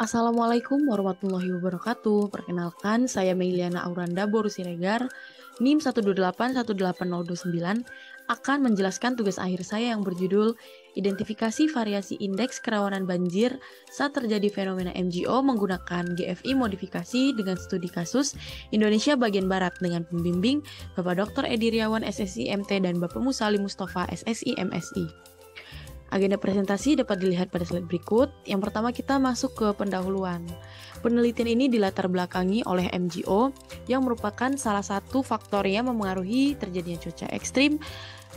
Assalamualaikum warahmatullahi wabarakatuh. Perkenalkan, saya Meiliana Auranda Boru Siregar, NIM 128181029, akan menjelaskan tugas akhir saya yang berjudul Identifikasi Variasi Indeks Kerawanan Banjir saat terjadi fenomena MGO menggunakan GFI modifikasi dengan studi kasus Indonesia bagian Barat dengan pembimbing Bapak Dr. Edi Riawan SSI MT dan Bapak Musali Mustafa SSI MSI. Agenda presentasi dapat dilihat pada slide berikut. Yang pertama kita masuk ke pendahuluan. Penelitian ini dilatar belakangi oleh MGO yang merupakan salah satu faktor yang memengaruhi terjadinya cuaca ekstrim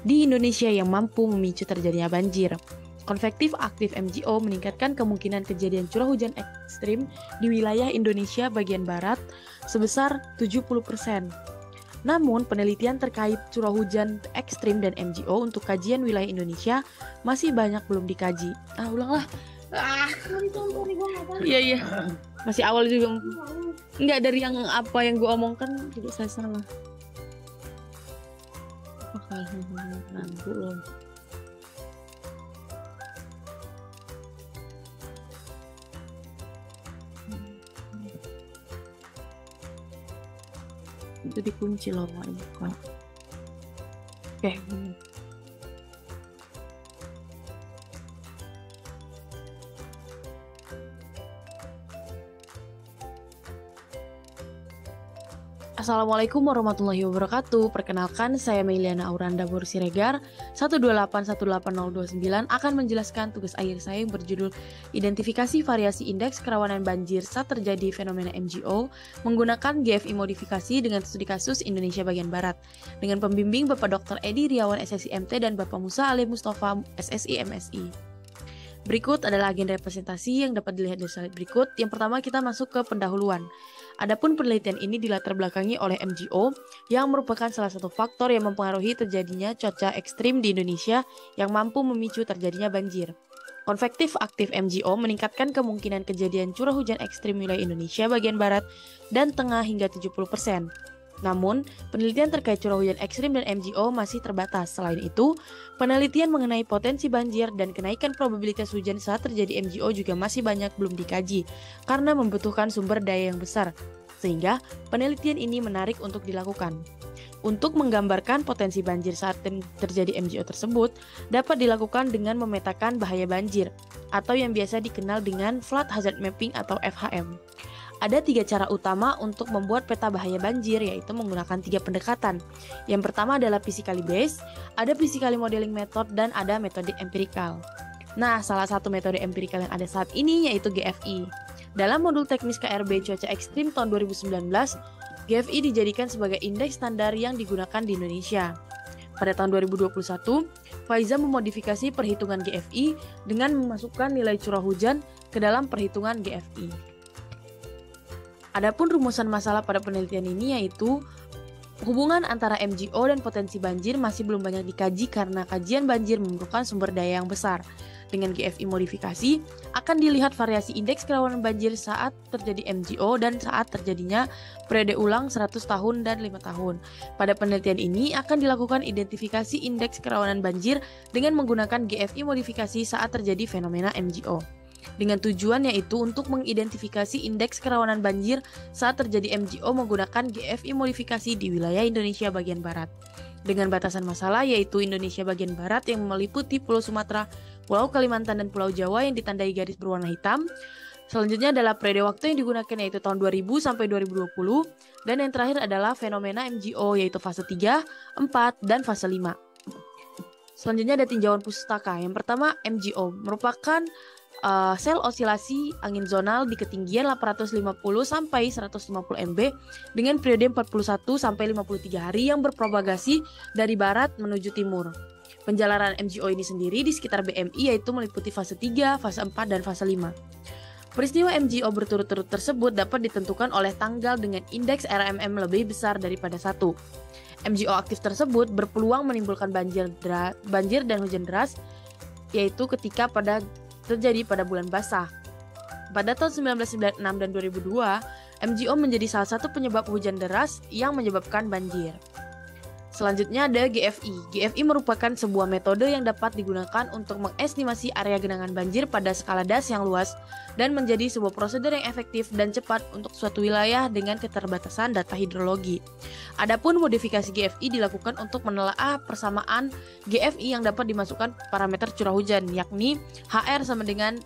di Indonesia yang mampu memicu terjadinya banjir. Konvektif aktif MGO meningkatkan kemungkinan kejadian curah hujan ekstrim di wilayah Indonesia bagian barat sebesar 70%. Namun, penelitian terkait curah hujan ekstrim dan MGO untuk kajian wilayah Indonesia masih banyak belum dikaji. Ulanglah. Iya, iya. Masih awal juga. Enggak, dari yang apa yang gue omongkan juga saya salah. Nanti loh. Itu dikunci loh, buka. Oke. Assalamualaikum warahmatullahi wabarakatuh. Perkenalkan, saya Meiliana Auranda Boru Siregar 128181029 akan menjelaskan tugas akhir saya yang berjudul Identifikasi Variasi Indeks Kerawanan Banjir saat terjadi fenomena MGO menggunakan GFI modifikasi dengan studi kasus Indonesia bagian Barat dengan pembimbing Bapak Dr. Edi Riawan SSI MT dan Bapak Musa Ali Mustafa SSI MSI. Berikut adalah agenda presentasi yang dapat dilihat di slide berikut. Yang pertama kita masuk ke pendahuluan. Adapun penelitian ini dilatar belakangi oleh MGO yang merupakan salah satu faktor yang mempengaruhi terjadinya cuaca ekstrim di Indonesia yang mampu memicu terjadinya banjir. Konvektif aktif MGO meningkatkan kemungkinan kejadian curah hujan ekstrim wilayah Indonesia bagian barat dan tengah hingga 70%. Namun, penelitian terkait curah hujan ekstrim dan MGO masih terbatas. Selain itu, penelitian mengenai potensi banjir dan kenaikan probabilitas hujan saat terjadi MGO juga masih banyak belum dikaji karena membutuhkan sumber daya yang besar, sehingga penelitian ini menarik untuk dilakukan. Untuk menggambarkan potensi banjir saat terjadi MGO tersebut, dapat dilakukan dengan memetakan bahaya banjir, atau yang biasa dikenal dengan Flood Hazard Mapping atau FHM. Ada 3 cara utama untuk membuat peta bahaya banjir, yaitu menggunakan 3 pendekatan. Yang pertama adalah physically based, ada physically modeling method, dan ada metode empirical. Nah, salah satu metode empirical yang ada saat ini yaitu GFI. Dalam modul teknis KRB Cuaca Ekstrim tahun 2019, GFI dijadikan sebagai indeks standar yang digunakan di Indonesia. Pada tahun 2021, Faiza memodifikasi perhitungan GFI dengan memasukkan nilai curah hujan ke dalam perhitungan GFI. Adapun rumusan masalah pada penelitian ini yaitu hubungan antara MGO dan potensi banjir masih belum banyak dikaji karena kajian banjir memerlukan sumber daya yang besar. Dengan GFI modifikasi, akan dilihat variasi indeks kerawanan banjir saat terjadi MGO dan saat terjadinya periode ulang 100 tahun dan 5 tahun. Pada penelitian ini akan dilakukan identifikasi indeks kerawanan banjir dengan menggunakan GFI modifikasi saat terjadi fenomena MGO. Dengan tujuan yaitu untuk mengidentifikasi indeks kerawanan banjir saat terjadi MGO menggunakan GFI modifikasi di wilayah Indonesia bagian Barat. Dengan batasan masalah yaitu Indonesia bagian Barat yang meliputi Pulau Sumatera, Pulau Kalimantan, dan Pulau Jawa yang ditandai garis berwarna hitam. Selanjutnya adalah periode waktu yang digunakan yaitu tahun 2000 sampai 2020. Dan yang terakhir adalah fenomena MGO yaitu fase 3, 4, dan fase 5. Selanjutnya ada tinjauan pustaka. Yang pertama, MGO merupakan sel osilasi angin zonal di ketinggian 850 sampai 150 mB dengan periode 41 sampai 53 hari yang berpropagasi dari barat menuju timur. Penjalanan MGO ini sendiri di sekitar BMI yaitu meliputi fase 3, fase 4, dan fase 5. Peristiwa MGO berturut-turut tersebut dapat ditentukan oleh tanggal dengan indeks RMM lebih besar daripada 1. MGO aktif tersebut berpeluang menimbulkan banjir dan hujan deras yaitu ketika terjadi pada bulan basah. Pada tahun 1996 dan 2002, MGO menjadi salah satu penyebab hujan deras yang menyebabkan banjir. Selanjutnya ada GFI. GFI merupakan sebuah metode yang dapat digunakan untuk mengestimasi area genangan banjir pada skala das yang luas dan menjadi sebuah prosedur yang efektif dan cepat untuk suatu wilayah dengan keterbatasan data hidrologi. Adapun modifikasi GFI dilakukan untuk menelaah persamaan GFI yang dapat dimasukkan parameter curah hujan, yakni HR sama dengan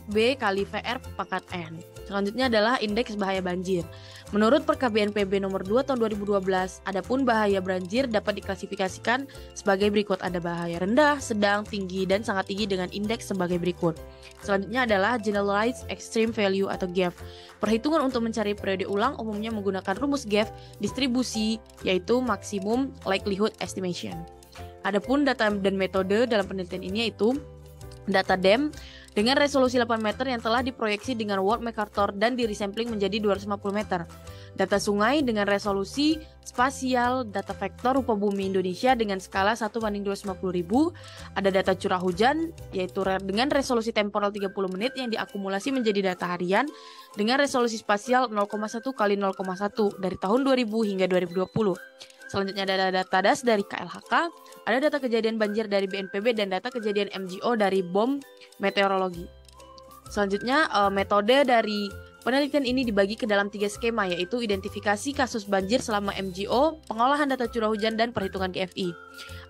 B kali VR pangkat N. Selanjutnya adalah indeks bahaya banjir. Menurut PKBNPB nomor 2 tahun 2012, adapun bahaya banjir dapat diklasifikasikan sebagai berikut. Ada bahaya rendah, sedang, tinggi, dan sangat tinggi dengan indeks sebagai berikut. Selanjutnya adalah Generalized Extreme Value atau GEV. Perhitungan untuk mencari periode ulang umumnya menggunakan rumus GEV distribusi, yaitu Maximum Likelihood Estimation. Adapun data dan metode dalam penelitian ini yaitu data dam dengan resolusi 8 meter yang telah diproyeksi dengan World Mercator dan di resampling menjadi 250 meter. Data sungai dengan resolusi spasial data vektor rupa bumi Indonesia dengan skala 1:250.000. Ada data curah hujan yaitu dengan resolusi temporal 30 menit yang diakumulasi menjadi data harian dengan resolusi spasial 0,1 kali 0,1 dari tahun 2000 hingga 2020. Selanjutnya ada data DAS dari KLHK, ada data kejadian banjir dari BNPB, dan data kejadian MGO dari BOM Meteorologi. Selanjutnya metode dari penelitian ini dibagi ke dalam 3 skema, yaitu identifikasi kasus banjir selama MGO, pengolahan data curah hujan, dan perhitungan GFI.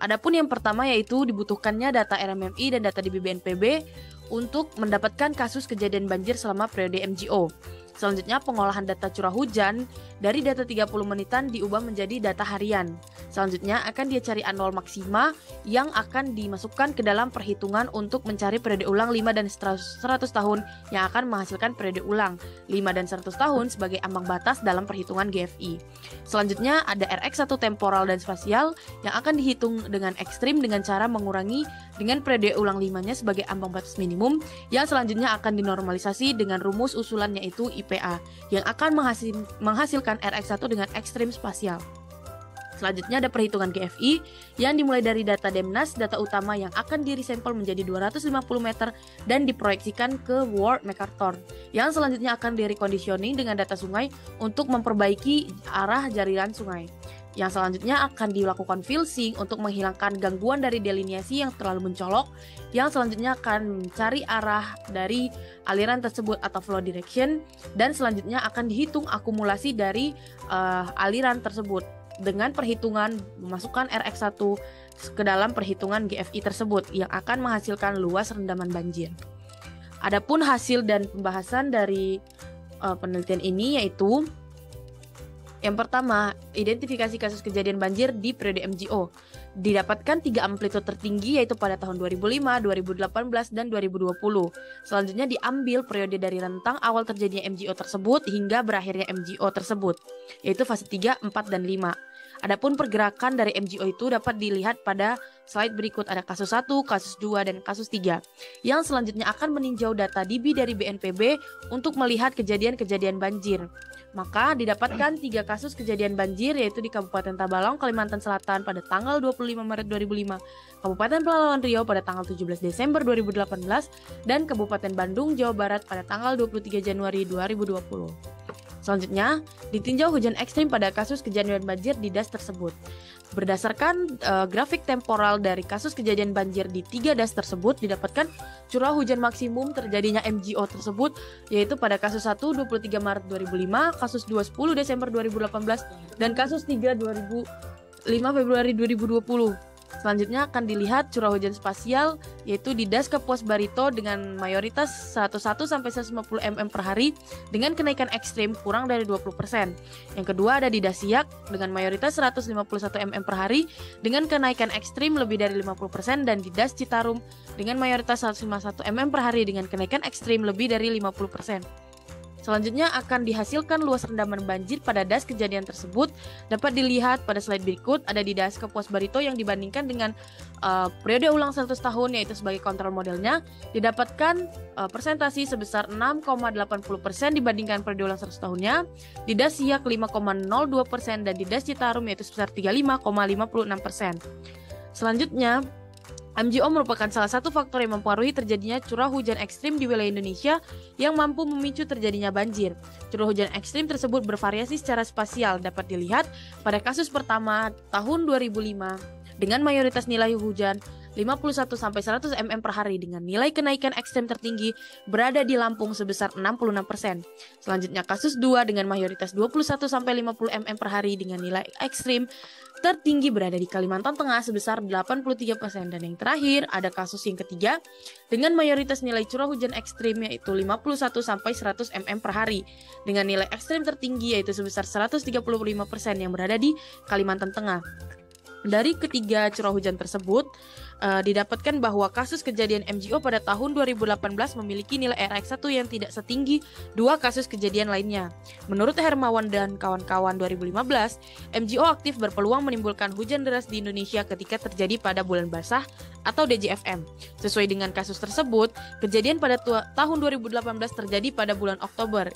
Adapun yang pertama yaitu dibutuhkannya data RMMI dan data DB BNPB untuk mendapatkan kasus kejadian banjir selama periode MGO. Selanjutnya pengolahan data curah hujan dari data 30 menitan diubah menjadi data harian. Selanjutnya akan dia cari anual maksima yang akan dimasukkan ke dalam perhitungan untuk mencari periode ulang 5 dan 100 tahun yang akan menghasilkan periode ulang 5 dan 100 tahun sebagai ambang batas dalam perhitungan GFI. Selanjutnya ada RX1 temporal dan spasial yang akan dihitung dengan ekstrim dengan cara mengurangi dengan periode ulang 5-nya sebagai ambang batas minimum yang selanjutnya akan dinormalisasi dengan rumus usulan yaitu IPA yang akan menghasilkan RX1 dengan ekstrim spasial. Selanjutnya ada perhitungan GFI yang dimulai dari data Demnas, data utama yang akan diresampel menjadi 250 meter dan diproyeksikan ke World Mercator. Yang selanjutnya akan direconditioning dengan data sungai untuk memperbaiki arah jariran sungai. Yang selanjutnya akan dilakukan filsing untuk menghilangkan gangguan dari delineasi yang terlalu mencolok. Yang selanjutnya akan mencari arah dari aliran tersebut atau flow direction. Dan selanjutnya akan dihitung akumulasi dari aliran tersebut dengan perhitungan memasukkan RX1 ke dalam perhitungan GFI tersebut yang akan menghasilkan luas rendaman banjir. Adapun hasil dan pembahasan dari penelitian ini yaitu yang pertama, identifikasi kasus kejadian banjir di periode MGO. Didapatkan 3 amplitude tertinggi yaitu pada tahun 2005, 2018, dan 2020. Selanjutnya diambil periode dari rentang awal terjadinya MGO tersebut hingga berakhirnya MGO tersebut, yaitu fase 3, 4, dan 5. Adapun pergerakan dari MGO itu dapat dilihat pada slide berikut. Ada kasus 1, kasus 2, dan kasus 3. Yang selanjutnya akan meninjau data DB dari BNPB untuk melihat kejadian-kejadian banjir. Maka didapatkan 3 kasus kejadian banjir yaitu di Kabupaten Tabalong, Kalimantan Selatan pada tanggal 25 Maret 2005, Kabupaten Pelalawan Riau pada tanggal 17 Desember 2018, dan Kabupaten Bandung, Jawa Barat pada tanggal 23 Januari 2020. Selanjutnya, ditinjau hujan ekstrim pada kasus kejadian banjir di DAS tersebut. Berdasarkan grafik temporal dari kasus kejadian banjir di 3 DAS tersebut, didapatkan curah hujan maksimum terjadinya MGO tersebut, yaitu pada kasus 1 23 Maret 2005, kasus 2 10 Desember 2018, dan kasus 3 5 Februari 2020. Selanjutnya akan dilihat curah hujan spasial yaitu di DAS Kapuas Barito dengan mayoritas 101 sampai 150 mm per hari dengan kenaikan ekstrim kurang dari 20%. Yang kedua ada di DAS Siak dengan mayoritas 151 mm per hari dengan kenaikan ekstrim lebih dari 50%, dan di DAS Citarum dengan mayoritas 151 mm per hari dengan kenaikan ekstrim lebih dari 50%. Selanjutnya akan dihasilkan luas rendaman banjir pada DAS kejadian tersebut. Dapat dilihat pada slide berikut. Ada di DAS Kapuas Barito yang dibandingkan dengan periode ulang 100 tahun yaitu sebagai kontrol modelnya, didapatkan persentasi sebesar 6,80% dibandingkan periode ulang 100 tahunnya. Di DAS Siak 5,02% dan di DAS Citarum yaitu sebesar 35,56%. Selanjutnya MGO merupakan salah satu faktor yang mempengaruhi terjadinya curah hujan ekstrim di wilayah Indonesia yang mampu memicu terjadinya banjir. Curah hujan ekstrim tersebut bervariasi secara spasial, dapat dilihat pada kasus pertama tahun 2005 dengan mayoritas nilai hujan 51-100 mm per hari dengan nilai kenaikan ekstrem tertinggi berada di Lampung sebesar 66%. Selanjutnya kasus 2 dengan mayoritas 21-50 mm per hari dengan nilai ekstrem tertinggi berada di Kalimantan Tengah sebesar 83%. Dan yang terakhir ada kasus yang ketiga dengan mayoritas nilai curah hujan ekstrim yaitu 51-100 mm per hari dengan nilai ekstrem tertinggi yaitu sebesar 135% yang berada di Kalimantan Tengah. Dari ketiga curah hujan tersebut, didapatkan bahwa kasus kejadian MGO pada tahun 2018 memiliki nilai RX1 yang tidak setinggi dua kasus kejadian lainnya. Menurut Hermawan dan kawan-kawan 2015, MGO aktif berpeluang menimbulkan hujan deras di Indonesia ketika terjadi pada bulan basah atau DJFM. Sesuai dengan kasus tersebut, kejadian pada tahun 2018 terjadi pada bulan Oktober.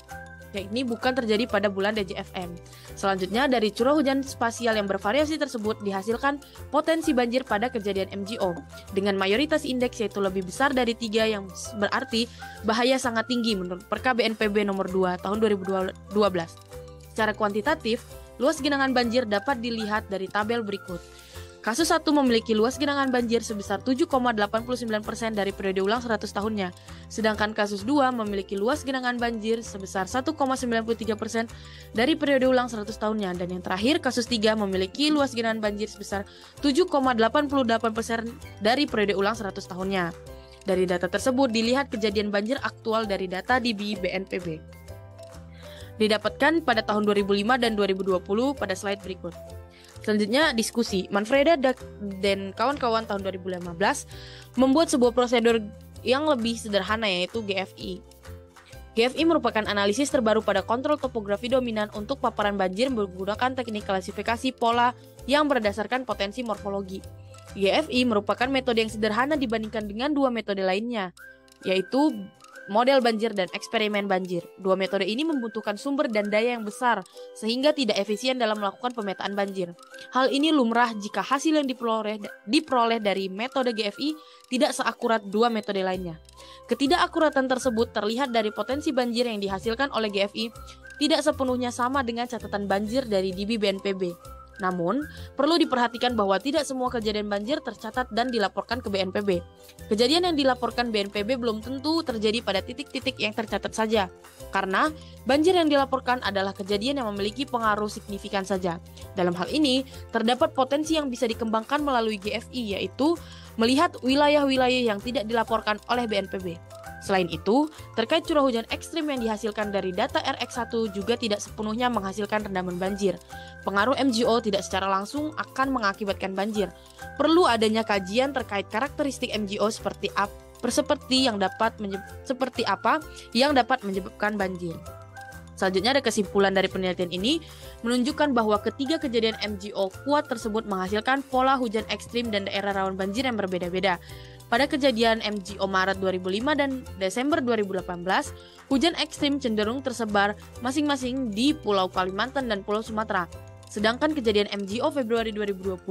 Ini bukan terjadi pada bulan DJFM. Selanjutnya, dari curah hujan spasial yang bervariasi tersebut dihasilkan potensi banjir pada kejadian MGO dengan mayoritas indeks yaitu lebih besar dari 3 yang berarti bahaya sangat tinggi menurut Perka BNPB nomor 2 tahun 2012. Secara kuantitatif, luas genangan banjir dapat dilihat dari tabel berikut. Kasus 1 memiliki luas genangan banjir sebesar 7,89% dari periode ulang 100 tahunnya. Sedangkan kasus 2 memiliki luas genangan banjir sebesar 1,93% dari periode ulang 100 tahunnya. Dan yang terakhir, kasus 3 memiliki luas genangan banjir sebesar 7,88% dari periode ulang 100 tahunnya. Dari data tersebut dilihat kejadian banjir aktual dari data DBI BNPB. Didapatkan pada tahun 2005 dan 2020 pada slide berikut. Selanjutnya diskusi. Manfreda dan kawan-kawan tahun 2015 membuat sebuah prosedur yang lebih sederhana yaitu GFI. GFI merupakan analisis terbaru pada kontrol topografi dominan untuk paparan banjir menggunakan teknik klasifikasi pola yang berdasarkan potensi morfologi. GFI merupakan metode yang sederhana dibandingkan dengan dua metode lainnya, yaitu model banjir dan eksperimen banjir. Dua metode ini membutuhkan sumber dan daya yang besar sehingga tidak efisien dalam melakukan pemetaan banjir. Hal ini lumrah jika hasil yang diperoleh dari metode GFI tidak seakurat dua metode lainnya. Ketidakakuratan tersebut terlihat dari potensi banjir yang dihasilkan oleh GFI tidak sepenuhnya sama dengan catatan banjir dari DBI BNPB. Namun, perlu diperhatikan bahwa tidak semua kejadian banjir tercatat dan dilaporkan ke BNPB. Kejadian yang dilaporkan BNPB belum tentu terjadi pada titik-titik yang tercatat saja, karena banjir yang dilaporkan adalah kejadian yang memiliki pengaruh signifikan saja. Dalam hal ini, terdapat potensi yang bisa dikembangkan melalui GFI, yaitu melihat wilayah-wilayah yang tidak dilaporkan oleh BNPB. Selain itu, terkait curah hujan ekstrim yang dihasilkan dari data RX1 juga tidak sepenuhnya menghasilkan rendaman banjir. Pengaruh MGO tidak secara langsung akan mengakibatkan banjir. Perlu adanya kajian terkait karakteristik MGO seperti apa yang dapat menyebabkan banjir. Selanjutnya ada kesimpulan dari penelitian ini menunjukkan bahwa ketiga kejadian MGO kuat tersebut menghasilkan pola hujan ekstrim dan daerah rawan banjir yang berbeda-beda. Pada kejadian MGO Maret 2005 dan Desember 2018, hujan ekstrim cenderung tersebar masing-masing di Pulau Kalimantan dan Pulau Sumatera. Sedangkan kejadian MGO Februari 2020,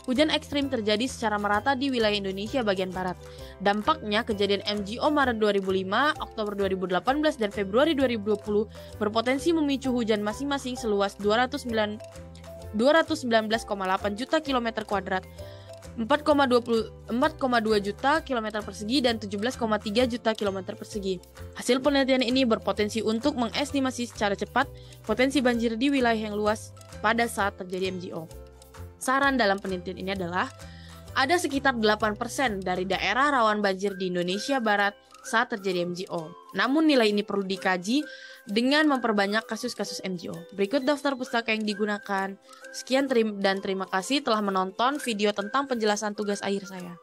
hujan ekstrim terjadi secara merata di wilayah Indonesia bagian barat. Dampaknya, kejadian MGO Maret 2005, Oktober 2018, dan Februari 2020 berpotensi memicu hujan masing-masing seluas 219,8 juta kilometer kuadrat, 4,2 juta kilometer persegi dan 17,3 juta kilometer persegi. Hasil penelitian ini berpotensi untuk mengestimasi secara cepat potensi banjir di wilayah yang luas pada saat terjadi MGO. Saran dalam penelitian ini adalah ada sekitar 8% dari daerah rawan banjir di Indonesia Barat saat terjadi MGO. Namun nilai ini perlu dikaji dengan memperbanyak kasus-kasus MGO. Berikut daftar pustaka yang digunakan. Sekian dan terima kasih telah menonton video tentang penjelasan tugas akhir saya.